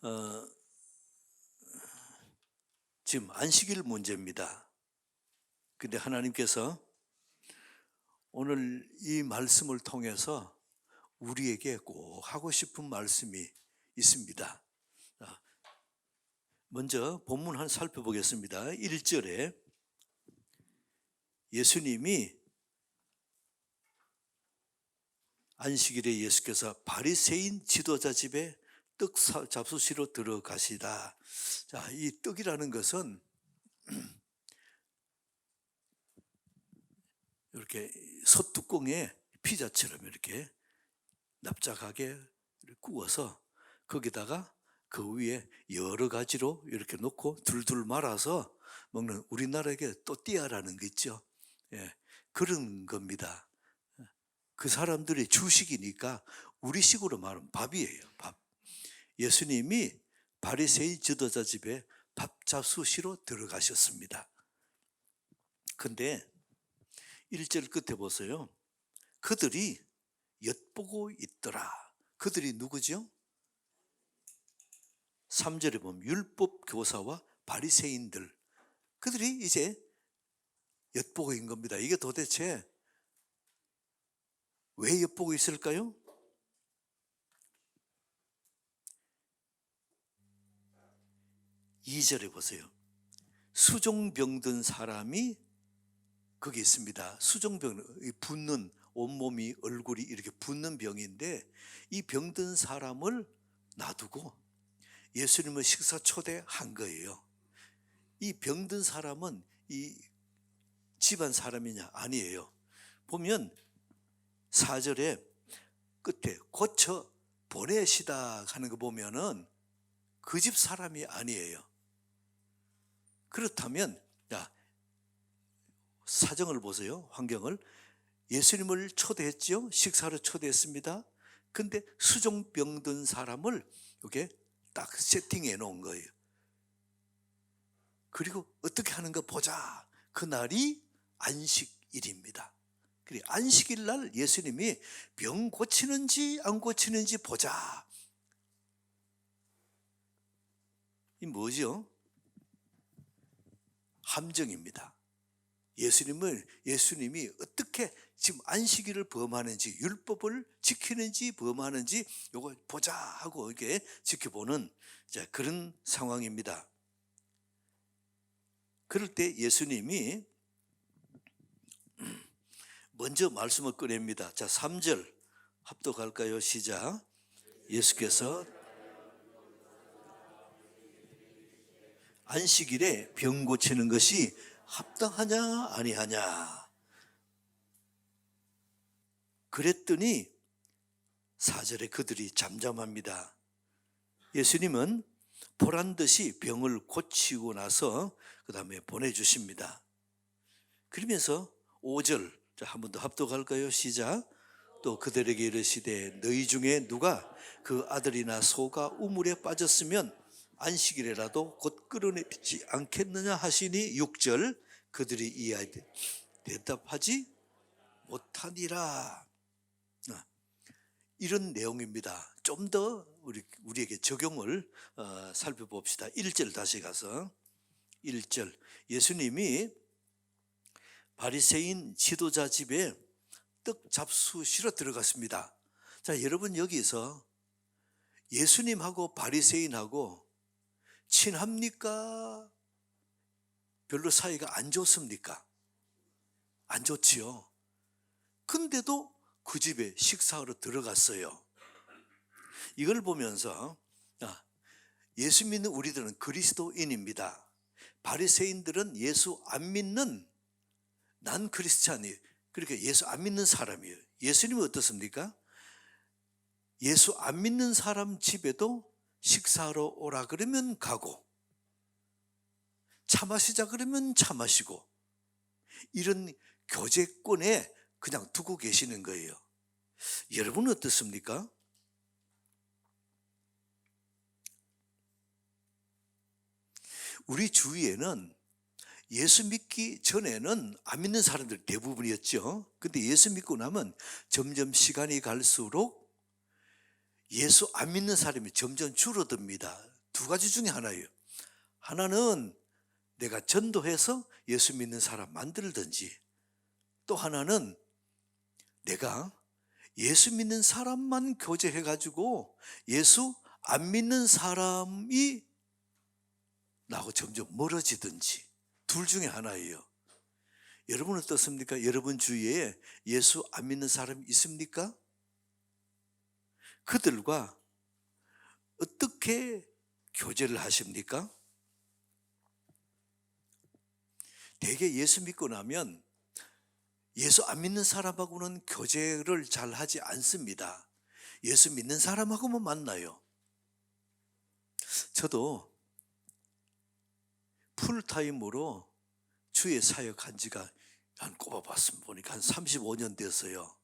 어, 지금 안식일 문제입니다. 근데 하나님께서 오늘 이 말씀을 통해서 우리에게 꼭 하고 싶은 말씀이 있습니다. 먼저 본문 한 살펴보겠습니다. 1절에 예수님이 안식일에 예수께서 바리새인 지도자 집에 떡 잡수시러 들어가시다. 자, 이 떡이라는 것은 이렇게 솥뚜껑에 피자처럼 이렇게 납작하게 구워서 거기다가 그 위에 여러 가지로 이렇게 놓고 둘둘 말아서 먹는, 우리나라에게 또띠아라는 거 있죠. 예, 그런 겁니다. 그 사람들이 주식이니까 우리식으로 말하면 밥이에요. 밥. 예수님이 바리새인 지도자 집에 밥 잡수시러 들어가셨습니다. 근데 1절 끝에 보세요. 그들이 엿보고 있더라. 그들이 누구죠? 3절에 보면 율법 교사와 바리새인들, 그들이 이제 엿보고 있는 겁니다. 이게 도대체 왜 엿보고 있을까요? 2절에 보세요. 수종병 든 사람이 거기 있습니다. 수종병, 붓는, 온몸이 얼굴이 이렇게 붓는 병인데, 이 병든 사람을 놔두고 예수님을 식사 초대한 거예요. 이 병든 사람은 이 집안 사람이냐? 아니에요. 보면 4절에 끝에 고쳐 보내시다 하는 거 보면은 그 집 사람이 아니에요. 그렇다면 사정을 보세요. 환경을. 예수님을 초대했죠. 식사로 초대했습니다. 근데 수종병 든 사람을 이렇게 딱 세팅해 놓은 거예요. 그리고 어떻게 하는가 보자. 그날이 안식일입니다. 그래, 안식일 날 예수님이 병 고치는지 안 고치는지 보자. 이 뭐죠? 함정입니다. 예수님이 어떻게 지금 안식일을 범하는지, 율법을 지키는지 범하는지 요거 보자 하고 이렇게 지켜보는 그런 상황입니다. 그럴 때 예수님이 먼저 말씀을 꺼냅니다. 자, 3절 합독할까요? 시작. 예수께서 안식일에 병 고치는 것이 합당하냐 아니하냐. 그랬더니 4절에 그들이 잠잠합니다. 예수님은 보란듯이 병을 고치고 나서 그 다음에 보내주십니다. 그러면서 5절, 한 번 더 합독할까요? 시작. 또 그들에게 이르시되 너희 중에 누가 그 아들이나 소가 우물에 빠졌으면 안식일에라도 곧 끌어내지 않겠느냐 하시니 6절 그들이 이에 대답하지 못하니라. 이런 내용입니다. 좀 더 우리에게 적용을 살펴봅시다. 1절 다시 가서 1절 예수님이 바리새인 지도자 집에 떡 잡수시러 들어갔습니다. 자, 여러분 여기서 예수님하고 바리새인하고 친합니까? 별로 사이가 안 좋습니까? 안 좋지요. 근데도 그 집에 식사하러 들어갔어요. 이걸 보면서 예수 믿는 우리들은 그리스도인입니다. 바리새인들은 예수 안 믿는 난 크리스찬이에요. 그러니까 예수 안 믿는 사람이에요. 예수님은 어떻습니까? 예수 안 믿는 사람 집에도 식사하러 오라 그러면 가고, 차 마시자 그러면 차 마시고, 이런 교제권에 그냥 두고 계시는 거예요. 여러분은 어떻습니까? 우리 주위에는 예수 믿기 전에는 안 믿는 사람들 대부분이었죠. 근데 예수 믿고 나면 점점 시간이 갈수록 예수 안 믿는 사람이 점점 줄어듭니다. 두 가지 중에 하나예요. 하나는 내가 전도해서 예수 믿는 사람 만들든지, 또 하나는 내가 예수 믿는 사람만 교제해가지고 예수 안 믿는 사람이 나하고 점점 멀어지든지, 둘 중에 하나예요. 여러분 어떻습니까? 여러분 주위에 예수 안 믿는 사람 있습니까? 그들과 어떻게 교제를 하십니까? 대개 예수 믿고 나면 예수 안 믿는 사람하고는 교제를 잘 하지 않습니다. 예수 믿는 사람하고만 만나요. 저도 풀타임으로 주의 사역한 지가 한 꼽아봤으면 보니까 한 35년 됐어요.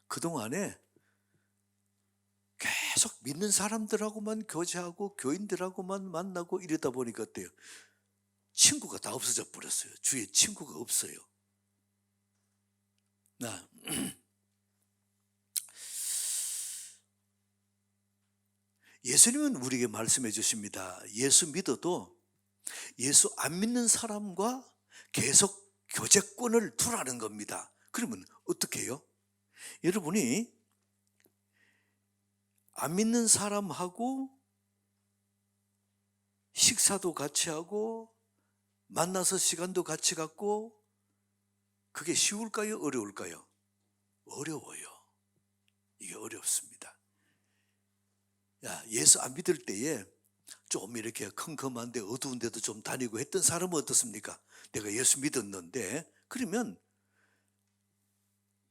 그동안에 계속 믿는 사람들하고만 교제하고 교인들하고만 만나고 이러다 보니까 어때요? 친구가 다 없어져 버렸어요. 주위에 친구가 없어요. 예수님은 우리에게 말씀해 주십니다. 예수 믿어도 예수 안 믿는 사람과 계속 교제권을 두라는 겁니다. 그러면 어떻게 해요? 여러분이 안 믿는 사람하고 식사도 같이 하고 만나서 시간도 같이 갖고, 그게 쉬울까요? 어려울까요? 어려워요. 이게 어렵습니다. 예수 안 믿을 때에 좀 이렇게 컴컴한데 어두운 데도 좀 다니고 했던 사람은 어떻습니까? 내가 예수 믿었는데, 그러면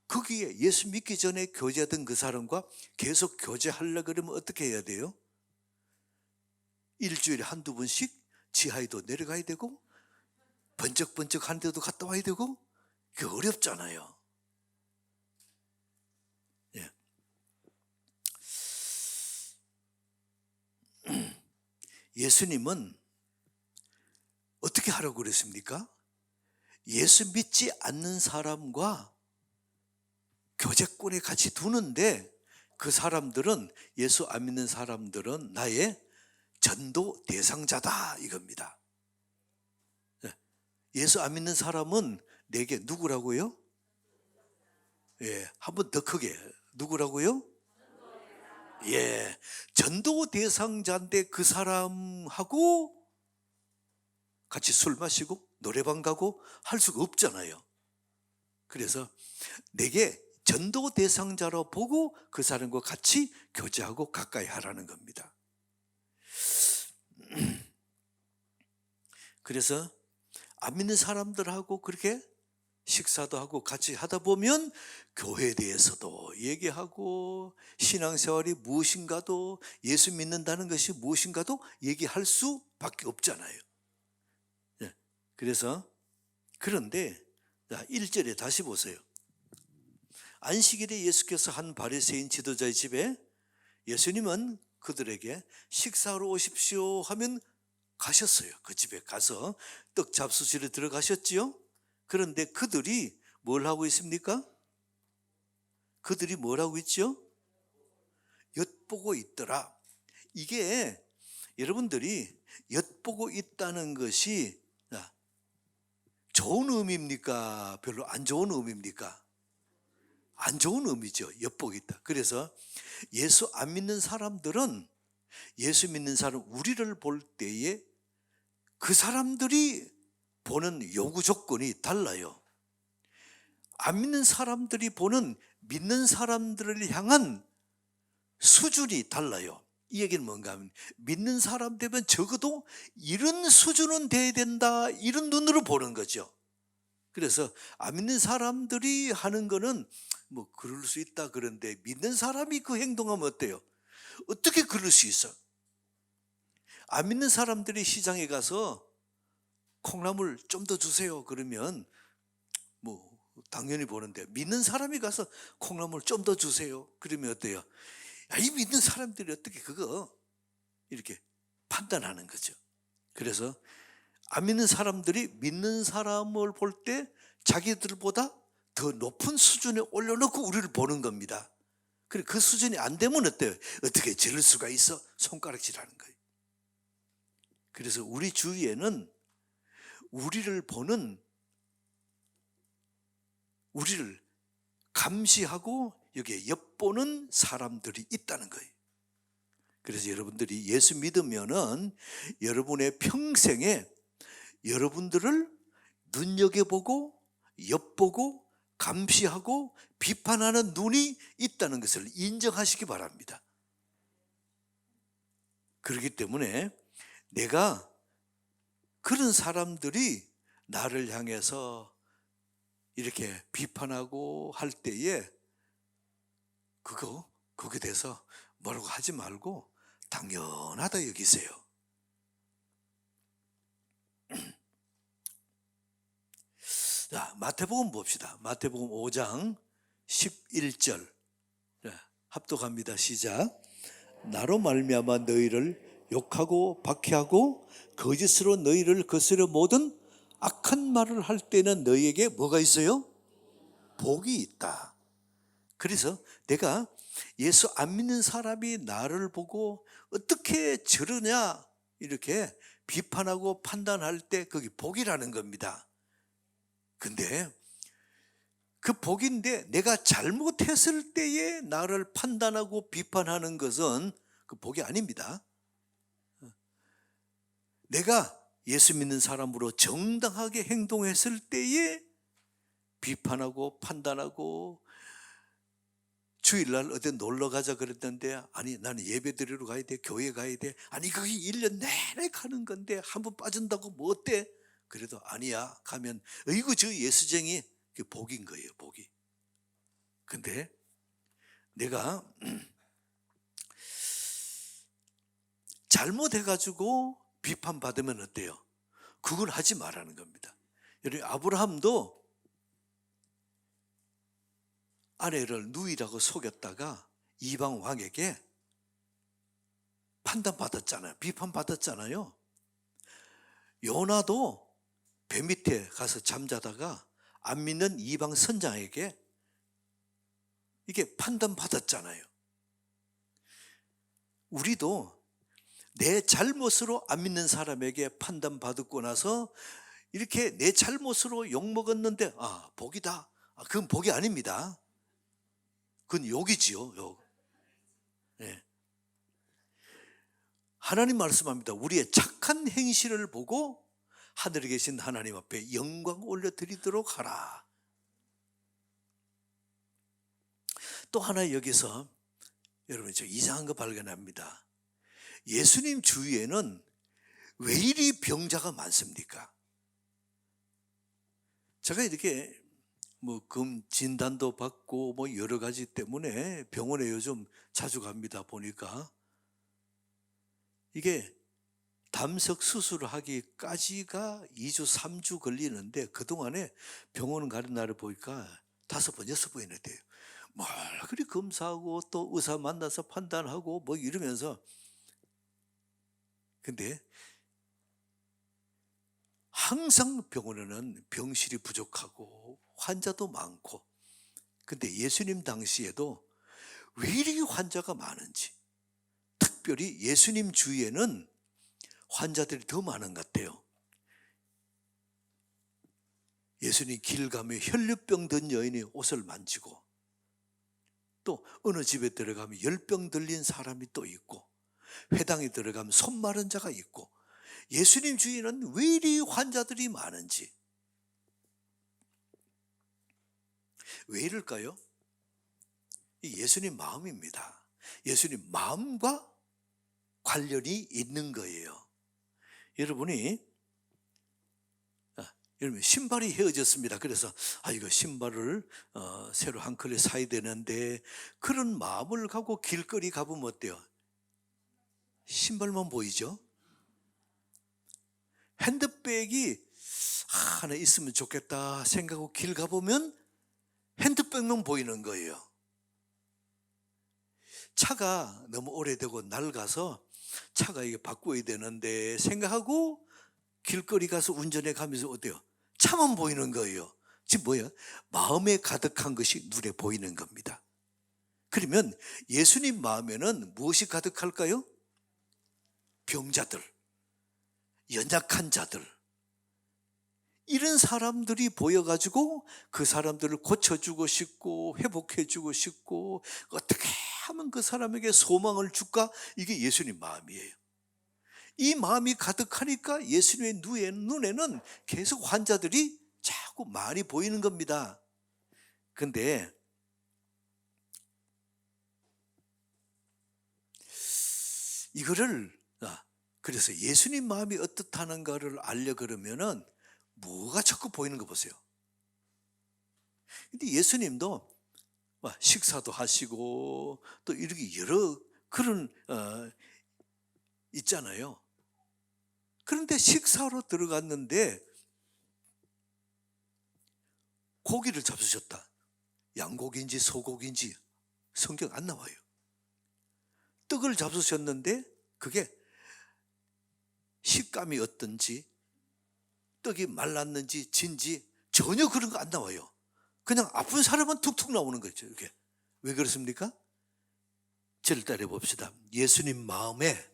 거기에 예수 믿기 전에 교제하던 그 사람과 계속 교제하려고 그러면 어떻게 해야 돼요? 일주일에 한두 번씩 지하에도 내려가야 되고 번쩍번쩍 한 데도 갔다 와야 되고, 그게 어렵잖아요. 예. 예수님은 어떻게 하라고 그랬습니까? 예수 믿지 않는 사람과 교제권에 같이 두는데, 그 사람들은, 예수 안 믿는 사람들은 나의 전도 대상자다 이겁니다. 예수 안 믿는 사람은 내게 누구라고요? 한 번 더 크게, 누구라고요? 전도 대상자인데 그 사람하고 같이 술 마시고 노래방 가고 할 수가 없잖아요. 그래서 내게 전도 대상자로 보고 그 사람과 같이 교제하고 가까이 하라는 겁니다. 그래서 안 믿는 사람들하고 그렇게 식사도 하고 같이 하다 보면 교회에 대해서도 얘기하고 신앙생활이 무엇인가도, 예수 믿는다는 것이 무엇인가도 얘기할 수밖에 없잖아요. 그래서, 그런데 1절에 다시 보세요. 안식일에 예수께서 한 바리새인 지도자의 집에 예수님은 그들에게 식사하러 오십시오 하면 가셨어요. 그 집에 가서 떡 잡수시러 들어가셨지요. 그런데 그들이 뭘 하고 있습니까? 그들이 뭘 하고 있죠? 엿보고 있더라. 이게 여러분들이 엿보고 있다는 것이 좋은 의미입니까? 별로 안 좋은 의미입니까? 안 좋은 의미죠. 엿보고 있다. 그래서 예수 안 믿는 사람들은, 예수 믿는 사람, 우리를 볼 때에 그 사람들이 보는 요구 조건이 달라요. 안 믿는 사람들이 보는 믿는 사람들을 향한 수준이 달라요. 이 얘기는 뭔가 하면, 믿는 사람 되면 적어도 이런 수준은 돼야 된다, 이런 눈으로 보는 거죠. 그래서 안 믿는 사람들이 하는 거는 뭐 그럴 수 있다, 그런데 믿는 사람이 그 행동하면 어때요? 어떻게 그럴 수 있어? 안 믿는 사람들이 시장에 가서 콩나물 좀 더 주세요 그러면 뭐 당연히 보는데, 믿는 사람이 가서 콩나물 좀 더 주세요 그러면 어때요? 이 믿는 사람들이 어떻게 그거 이렇게 판단하는 거죠. 그래서 안 믿는 사람들이 믿는 사람을 볼 때 자기들보다 더 높은 수준에 올려놓고 우리를 보는 겁니다. 그 수준이 안 되면 어때요? 어떻게 저럴 수가 있어? 손가락질하는 거예요. 그래서 우리 주위에는 우리를 보는, 우리를 감시하고 여기에 엿보는 사람들이 있다는 거예요. 그래서 여러분들이 예수 믿으면은 여러분의 평생에 여러분들을 눈여겨보고 엿보고 감시하고 비판하는 눈이 있다는 것을 인정하시기 바랍니다. 그렇기 때문에 내가 그런 사람들이 나를 향해서 이렇게 비판하고 할 때에 거기에 대해서 뭐라고 하지 말고 당연하다 여기세요. 자, 마태복음 봅시다. 마태복음 5장 11절. 합독합니다. 시작. 나로 말미암아 너희를 욕하고 박해하고 거짓으로 너희를 거스려 모든 악한 말을 할 때는 너희에게 뭐가 있어요? 복이 있다. 그래서 내가 예수 안 믿는 사람이 나를 보고 어떻게 저러냐 이렇게 비판하고 판단할 때 그게 복이라는 겁니다. 근데 그 복인데 내가 잘못했을 때에 나를 판단하고 비판하는 것은 그 복이 아닙니다. 내가 예수 믿는 사람으로 정당하게 행동했을 때에 비판하고 판단하고, 주일날 어디 놀러 가자 그랬는데 아니 나는 예배 드리러 가야 돼, 교회 가야 돼, 아니 그게 1년 내내 가는 건데 한 번 빠진다고 뭐 어때? 그래도 아니야 가면 어이구 저 예수쟁이, 그게 복인 거예요. 복이. 근데 내가 잘못해가지고 비판받으면 어때요? 그걸 하지 말라는 겁니다. 여러분 아브라함도 아내를 누이라고 속였다가 이방 왕에게 판단받았잖아요. 비판받았잖아요. 요나도 배 밑에 가서 잠자다가 안 믿는 이방 선장에게 이게 판단받았잖아요. 우리도 내 잘못으로 안 믿는 사람에게 판단받고 나서 이렇게 내 잘못으로 욕먹었는데 복이다. 그건 복이 아닙니다. 그건 욕이지요. 욕. 네. 하나님 말씀합니다. 우리의 착한 행실을 보고 하늘에 계신 하나님 앞에 영광 올려드리도록 하라. 또 하나 여기서 여러분 저 이상한 거 발견합니다. 예수님 주위에는 왜 이리 병자가 많습니까? 제가 이렇게 금 진단도 받고 여러 가지 때문에 병원에 요즘 자주 갑니다. 보니까 이게 담석 수술을 하기까지가 2주 3주 걸리는데 그동안에 병원 가는 날을 보니까 5번 6번이나 돼요. 뭘 그리 검사하고 또 의사 만나서 판단하고 이러면서. 근데 항상 병원에는 병실이 부족하고 환자도 많고, 근데 예수님 당시에도 왜 이리 환자가 많은지, 특별히 예수님 주위에는 환자들이 더 많은 것 같아요. 예수님 길 가면 혈류병 든 여인이 옷을 만지고, 또 어느 집에 들어가면 열병 들린 사람이 또 있고, 회당에 들어가면 손 마른 자가 있고, 예수님 주위에는 왜 이리 환자들이 많은지. 왜 이럴까요? 이 예수님 마음입니다. 예수님 마음과 관련이 있는 거예요. 여러분 신발이 헤어졌습니다. 그래서 이거 신발을 새로 한 컬레 사야 되는데, 그런 마음을 갖고 길거리 가보면 어때요? 신발만 보이죠? 핸드백이 하나 있으면 좋겠다 생각하고 길 가보면 핸드백만 보이는 거예요. 차가 너무 오래되고 낡아서 차가 이게 바꿔야 되는데 생각하고 길거리 가서 운전해 가면서 어때요? 차만 보이는 거예요. 지금 뭐예요? 마음에 가득한 것이 눈에 보이는 겁니다. 그러면 예수님 마음에는 무엇이 가득할까요? 병자들, 연약한 자들, 이런 사람들이 보여가지고 그 사람들을 고쳐주고 싶고 회복해주고 싶고 어떻게 하면 그 사람에게 소망을 줄까? 이게 예수님 마음이에요. 이 마음이 가득하니까 예수님의 눈에는 계속 환자들이 자꾸 많이 보이는 겁니다. 근데 이거를 그래서 예수님 마음이 어떻다는가를 알려 그러면은 뭐가 자꾸 보이는 거 보세요. 근데 예수님도 식사도 하시고 또 이렇게 여러 그런 있잖아요. 그런데 식사로 들어갔는데 고기를 잡수셨다. 양고기인지 소고기인지 성경 안 나와요. 떡을 잡수셨는데 그게 식감이 어떤지, 떡이 말랐는지 진지 전혀 그런 거 안 나와요. 그냥 아픈 사람은 툭툭 나오는 거죠. 이게 왜 그렇습니까? 저를 따라 봅시다. 예수님 마음에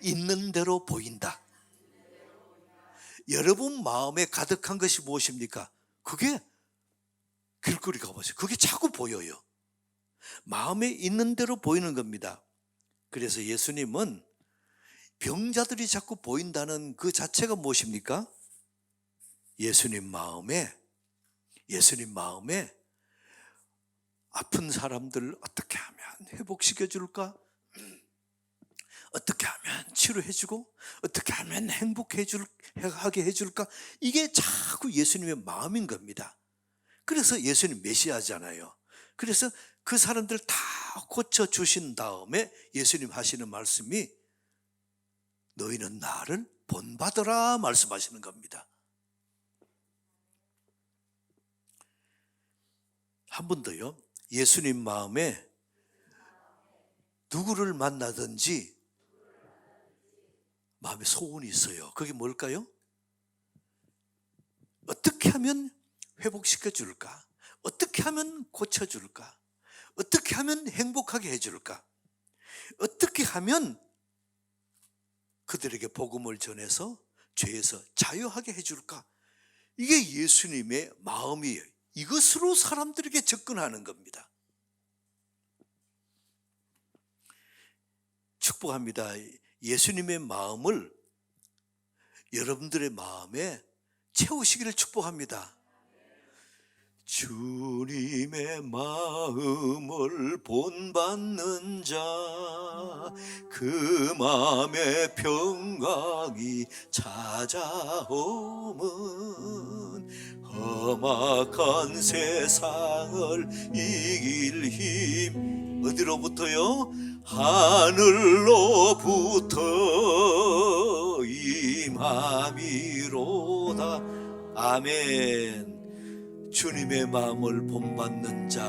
있는 대로 보인다. 여러분 마음에 가득한 것이 무엇입니까? 그게 길거리 가보세요. 그게 자꾸 보여요. 마음에 있는 대로 보이는 겁니다. 그래서 예수님은 병자들이 자꾸 보인다는 그 자체가 무엇입니까? 예수님 마음에 아픈 사람들 어떻게 하면 회복시켜 줄까? 어떻게 하면 치료해주고 어떻게 하면 행복하게 해줄까? 이게 자꾸 예수님의 마음인 겁니다. 그래서 예수님 메시아잖아요. 그래서 그 사람들 다 고쳐주신 다음에 예수님 하시는 말씀이 너희는 나를 본받으라 말씀하시는 겁니다. 한 번 더요. 예수님 마음에 누구를 만나든지 마음에 소원이 있어요. 그게 뭘까요? 어떻게 하면 회복시켜 줄까? 어떻게 하면 고쳐 줄까? 어떻게 하면 행복하게 해 줄까? 어떻게 하면 그들에게 복음을 전해서 죄에서 자유하게 해 줄까? 이게 예수님의 마음이에요. 이것으로 사람들에게 접근하는 겁니다. 축복합니다. 예수님의 마음을 여러분들의 마음에 채우시기를 축복합니다. 주님의 마음을 본받는 자, 그 마음의 평강이 찾아오면 험악한 세상을 이길 힘 어디로부터요? 하늘로부터 임함이로다. 아멘. 주님의 마음을 본받는 자,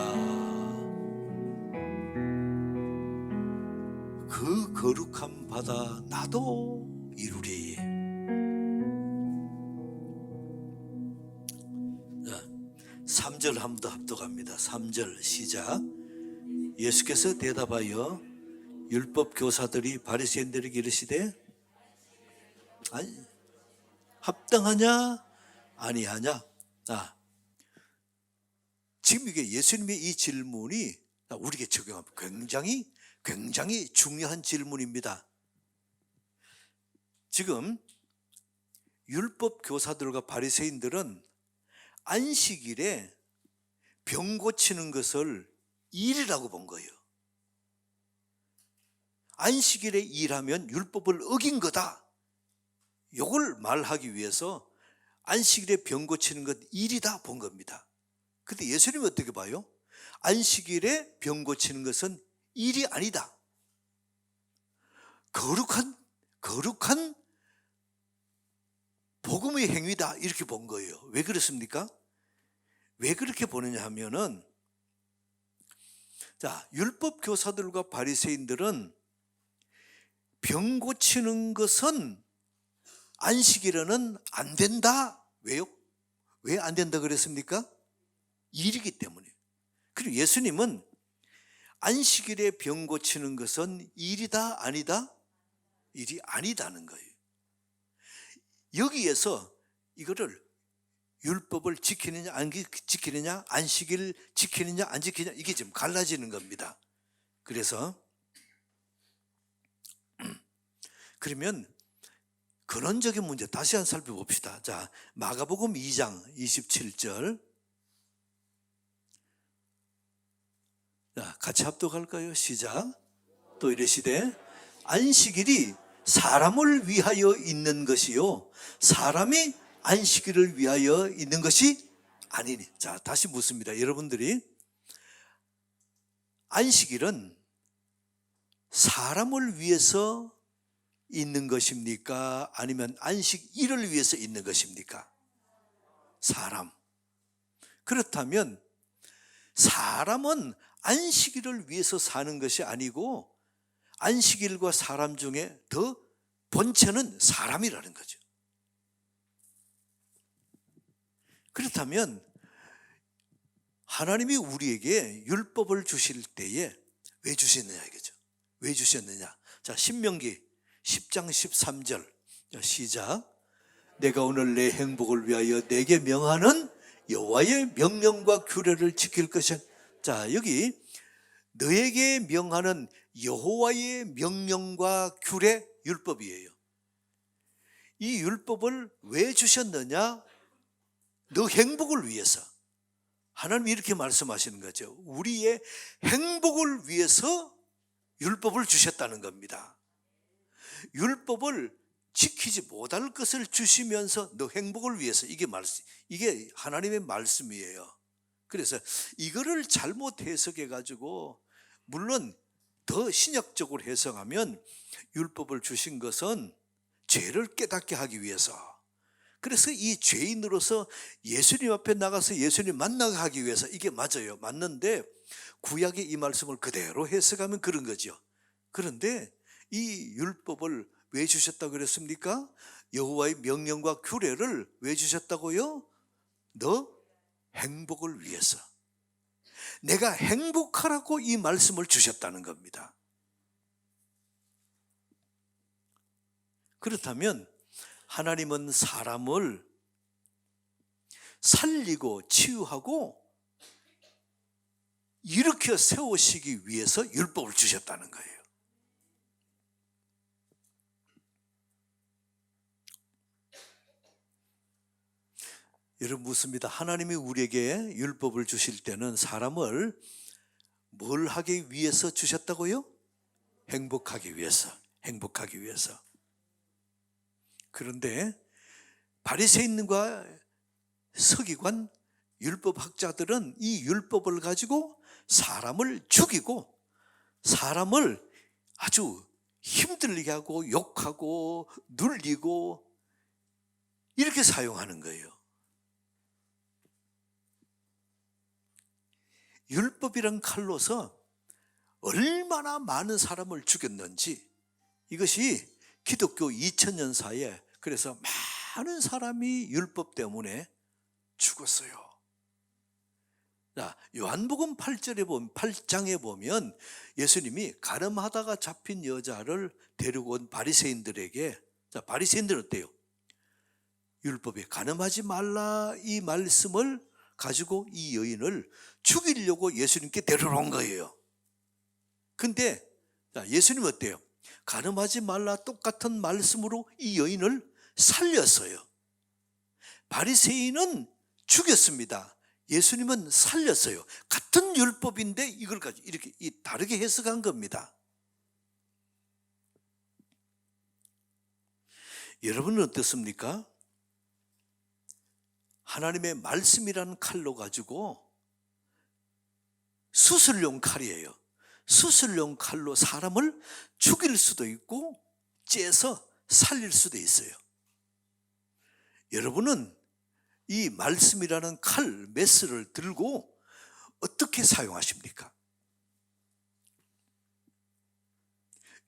그 거룩한 바다 나도 이루리. 3절 한 번 더 합독합니다. 3절 시작. 예수께서 대답하여 율법 교사들이 바리새인들에게 이르시되 아니 합당하냐 아니하냐. 지금 이게 예수님의 이 질문이 우리에게 적용하면 굉장히 중요한 질문입니다. 지금 율법 교사들과 바리새인들은 안식일에 병 고치는 것을 일이라고 본 거예요. 안식일에 일하면 율법을 어긴 거다. 이걸 말하기 위해서 안식일에 병 고치는 것 일이다 본 겁니다. 근데 예수님은 어떻게 봐요? 안식일에 병 고치는 것은 일이 아니다. 거룩한 복음의 행위다. 이렇게 본 거예요. 왜 그렇습니까? 왜 그렇게 보느냐 하면은, 율법 교사들과 바리새인들은 병 고치는 것은 안식일에는 안 된다. 왜요? 왜 안 된다 그랬습니까? 일이기 때문에. 그리고 예수님은 안식일에 병 고치는 것은 일이다 아니다? 일이 아니다는 거예요. 여기에서 이거를 율법을 지키느냐 안 지키느냐, 안식일 지키느냐 안 지키느냐, 이게 지금 갈라지는 겁니다. 그래서 그러면 근원적인 문제 다시 한번 살펴봅시다. 자, 마가복음 2장 27절. 자, 같이 합독할까요? 시작. 또 이르시되 안식일이 사람을 위하여 있는 것이요 사람이 안식일을 위하여 있는 것이 아니니. 자, 다시 묻습니다. 여러분들이 안식일은 사람을 위해서 있는 것입니까? 아니면 안식일을 위해서 있는 것입니까? 사람. 그렇다면 사람은 안식일을 위해서 사는 것이 아니고 안식일과 사람 중에 더 본체는 사람이라는 거죠. 그렇다면 하나님이 우리에게 율법을 주실 때에 왜 주셨느냐 이거죠. 왜 주셨느냐. 자, 신명기 10장 13절. 자, 시작. 내가 오늘 내 행복을 위하여 내게 명하는 여호와의 명령과 규례를 지킬 것이야. 자, 여기 너에게 명하는 여호와의 명령과 규례, 율법이에요. 이 율법을 왜 주셨느냐? 너 행복을 위해서. 하나님이 이렇게 말씀하시는 거죠. 우리의 행복을 위해서 율법을 주셨다는 겁니다. 율법을 지키지 못할 것을 주시면서 너 행복을 위해서, 이게 하나님의 말씀이에요. 그래서 이거를 잘못 해석해 가지고, 물론 더 신약적으로 해석하면 율법을 주신 것은 죄를 깨닫게 하기 위해서, 그래서 이 죄인으로서 예수님 앞에 나가서 예수님 만나게 하기 위해서, 이게 맞아요. 맞는데 구약의 이 말씀을 그대로 해석하면 그런 거죠. 그런데 이 율법을 왜 주셨다고 그랬습니까? 여호와의 명령과 규례를 왜 주셨다고요? 너 행복을 위해서. 내가 행복하라고 이 말씀을 주셨다는 겁니다. 그렇다면 하나님은 사람을 살리고 치유하고 일으켜 세우시기 위해서 율법을 주셨다는 거예요. 여러분 묻습니다. 하나님이 우리에게 율법을 주실 때는 사람을 뭘 하기 위해서 주셨다고요? 행복하기 위해서. 행복하기 위해서. 그런데 바리새인과 서기관, 율법학자들은 이 율법을 가지고 사람을 죽이고 사람을 아주 힘들게 하고 욕하고 눌리고 이렇게 사용하는 거예요. 율법이란 칼로서 얼마나 많은 사람을 죽였는지, 이것이 기독교 2000년 사이에 그래서 많은 사람이 율법 때문에 죽었어요. 자, 요한복음 8장에 보면 예수님이 가늠하다가 잡힌 여자를 데리고 온 바리새인들에게, 자, 바리새인들은 어때요? 율법에 가늠하지 말라 이 말씀을 가지고 이 여인을 죽이려고 예수님께 데려온 거예요. 근데 예수님은 어때요? 가늠하지 말라 똑같은 말씀으로 이 여인을 살렸어요. 바리새인은 죽였습니다. 예수님은 살렸어요. 같은 율법인데 이걸 가지고 이렇게 다르게 해석한 겁니다. 여러분은 어떻습니까? 하나님의 말씀이라는 칼로 가지고, 수술용 칼이에요. 수술용 칼로 사람을 죽일 수도 있고 째서 살릴 수도 있어요. 여러분은 이 말씀이라는 칼, 메스를 들고 어떻게 사용하십니까?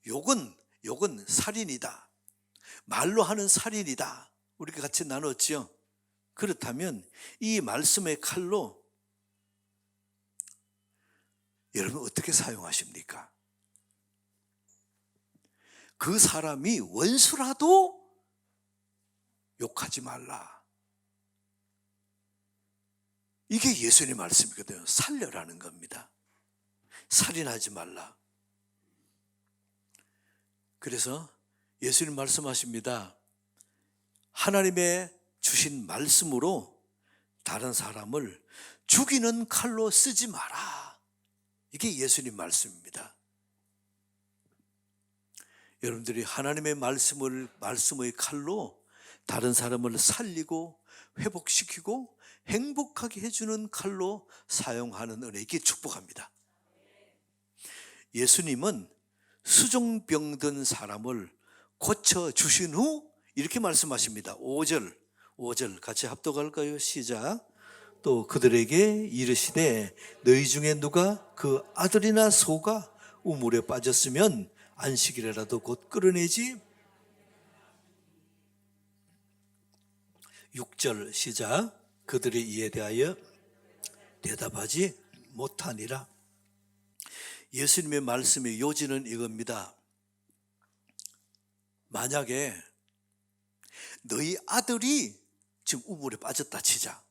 욕은 살인이다. 말로 하는 살인이다. 우리가 같이 나눴죠. 그렇다면 이 말씀의 칼로 여러분 어떻게 사용하십니까? 그 사람이 원수라도 욕하지 말라. 이게 예수님 말씀이거든요. 살려라는 겁니다. 살인하지 말라. 그래서 예수님 말씀하십니다. 하나님의 주신 말씀으로 다른 사람을 죽이는 칼로 쓰지 마라. 이게 예수님 말씀입니다. 여러분들이 하나님의 말씀의 칼로 다른 사람을 살리고 회복시키고 행복하게 해주는 칼로 사용하는 은혜에게 축복합니다. 예수님은 수종병 든 사람을 고쳐주신 후 이렇게 말씀하십니다. 5절 같이 합독할까요? 시작. 또 그들에게 이르시되 너희 중에 누가 그 아들이나 소가 우물에 빠졌으면 안식일이라도 곧 끌어내지. 6절 시작. 그들이 이에 대하여 대답하지 못하니라. 예수님의 말씀의 요지는 이겁니다. 만약에 너희 아들이 지금 우물에 빠졌다 치자.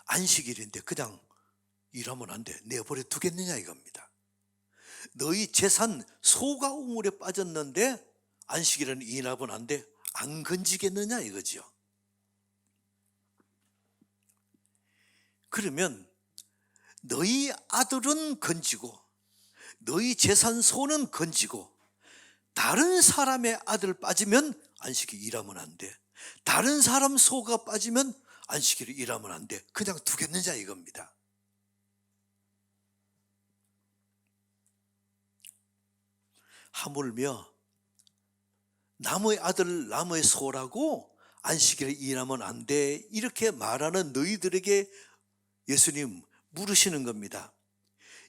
안식일인데 그냥 일하면 안 돼. 내버려 두겠느냐 이겁니다. 너희 재산 소가 우물에 빠졌는데 안식일은 일하면 안 돼. 안 건지겠느냐 이거지요. 그러면 너희 아들은 건지고 너희 재산 소는 건지고 다른 사람의 아들 빠지면 안식일 일하면 안 돼. 다른 사람 소가 빠지면 안식일 일하면 안 돼. 그냥 두겠느냐 이겁니다. 하물며 남의 아들 남의 소라고 안식일에 일하면 안 돼. 이렇게 말하는 너희들에게 예수님 물으시는 겁니다.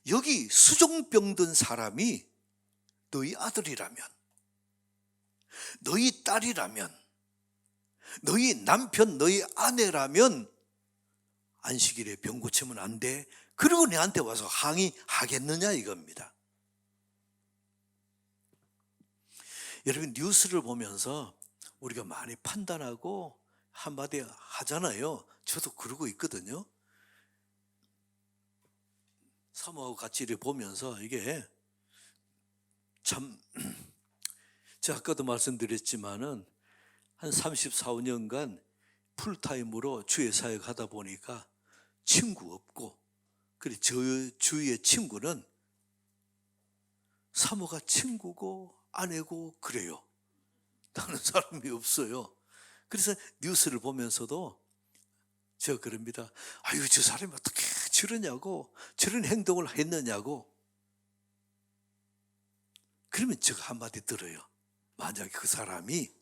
여기 수종병 든 사람이 너희 아들이라면, 너희 딸이라면, 너희 남편, 너희 아내라면 안식일에 병 고치면 안 돼. 그리고 내한테 와서 항의하겠느냐 이겁니다. 여러분 뉴스를 보면서 우리가 많이 판단하고 한마디 하잖아요. 저도 그러고 있거든요. 사모하고 같이 이렇게 보면서 이게 참 제가 아까도 말씀드렸지만은 한 34, 5년간 풀타임으로 주의 사역하다 보니까 친구 없고, 그리고 저 주위의 친구는 사모가 친구고 아내고 그래요. 다른 사람이 없어요. 그래서 뉴스를 보면서도 제가 그럽니다. 아유, 저 사람이 어떻게 저러냐고, 저런 행동을 했느냐고. 그러면 제가 한마디 들어요. 만약에 그 사람이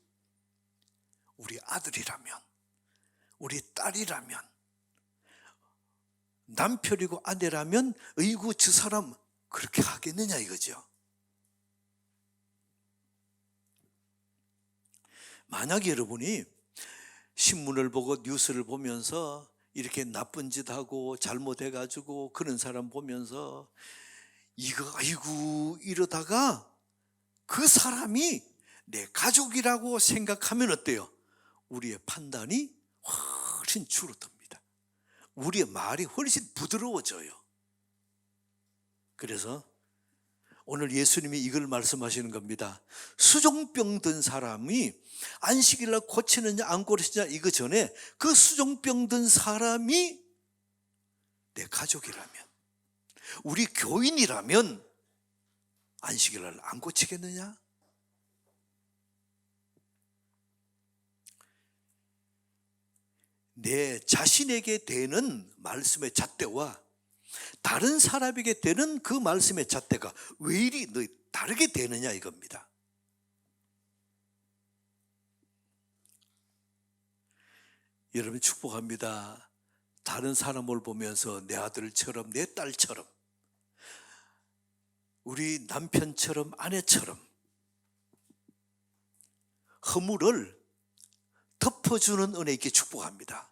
우리 아들이라면, 우리 딸이라면, 남편이고 아내라면 어이구 저 사람 그렇게 하겠느냐 이거죠. 만약에 여러분이 신문을 보고 뉴스를 보면서 이렇게 나쁜 짓 하고 잘못해가지고 그런 사람 보면서 이거 아이고 이러다가 그 사람이 내 가족이라고 생각하면 어때요? 우리의 판단이 훨씬 줄어듭니다. 우리의 말이 훨씬 부드러워져요. 그래서 오늘 예수님이 이걸 말씀하시는 겁니다. 수종병 든 사람이 안식일날 고치느냐 안 고치느냐 이거 전에 그 수종병 든 사람이 내 가족이라면, 우리 교인이라면 안식일날 안 고치겠느냐? 내 자신에게 되는 말씀의 잣대와 다른 사람에게 되는 그 말씀의 잣대가 왜 이리 다르게 되느냐 이겁니다. 여러분 축복합니다. 다른 사람을 보면서 내 아들처럼 내 딸처럼 우리 남편처럼 아내처럼 허물을 덮어주는 은혜에게 축복합니다.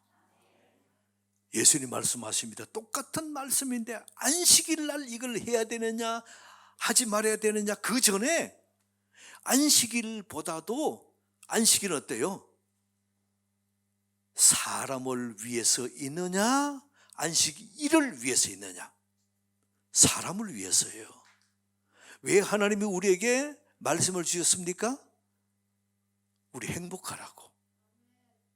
예수님 말씀하십니다. 똑같은 말씀인데 안식일 날 이걸 해야 되느냐 하지 말아야 되느냐, 그 전에 안식일보다도 안식일은 어때요? 사람을 위해서 있느냐, 안식일을 위해서 있느냐? 사람을 위해서예요. 왜 하나님이 우리에게 말씀을 주셨습니까? 우리 행복하라고.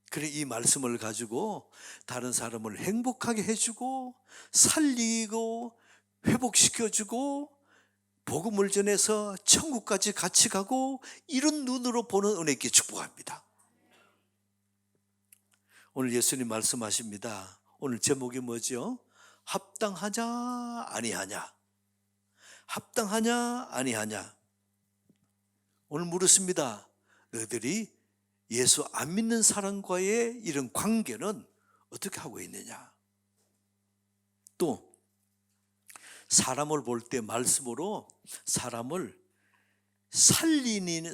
그래, 이 말씀을 가지고 다른 사람을 행복하게 해주고 살리고 회복시켜주고 복음을 전해서 천국까지 같이 가고, 이런 눈으로 보는 은혜 있게 축복합니다. 오늘 예수님 말씀하십니다. 오늘 제목이 뭐죠? 합당하냐 아니하냐. 합당하냐 아니하냐. 오늘 물었습니다. 너희들이 예수 안 믿는 사람과의 이런 관계는 어떻게 하고 있느냐. 또 사람을 볼 때 말씀으로 사람을 살리느냐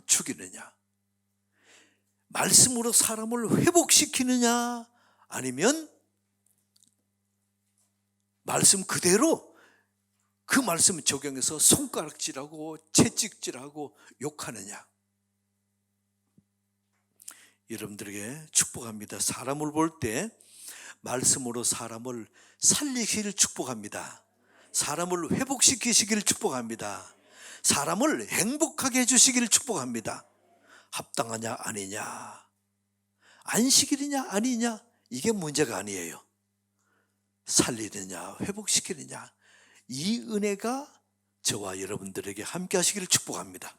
죽이느냐, 말씀으로 사람을 회복시키느냐, 아니면 말씀 그대로 그 말씀을 적용해서 손가락질하고 채찍질하고 욕하느냐. 여러분들에게 축복합니다. 사람을 볼 때 말씀으로 사람을 살리시기를 축복합니다. 사람을 회복시키시기를 축복합니다. 사람을 행복하게 해주시기를 축복합니다. 합당하냐 아니냐, 안식일이냐 아니냐, 이게 문제가 아니에요. 살리느냐 회복시키느냐, 이 은혜가 저와 여러분들에게 함께 하시기를 축복합니다.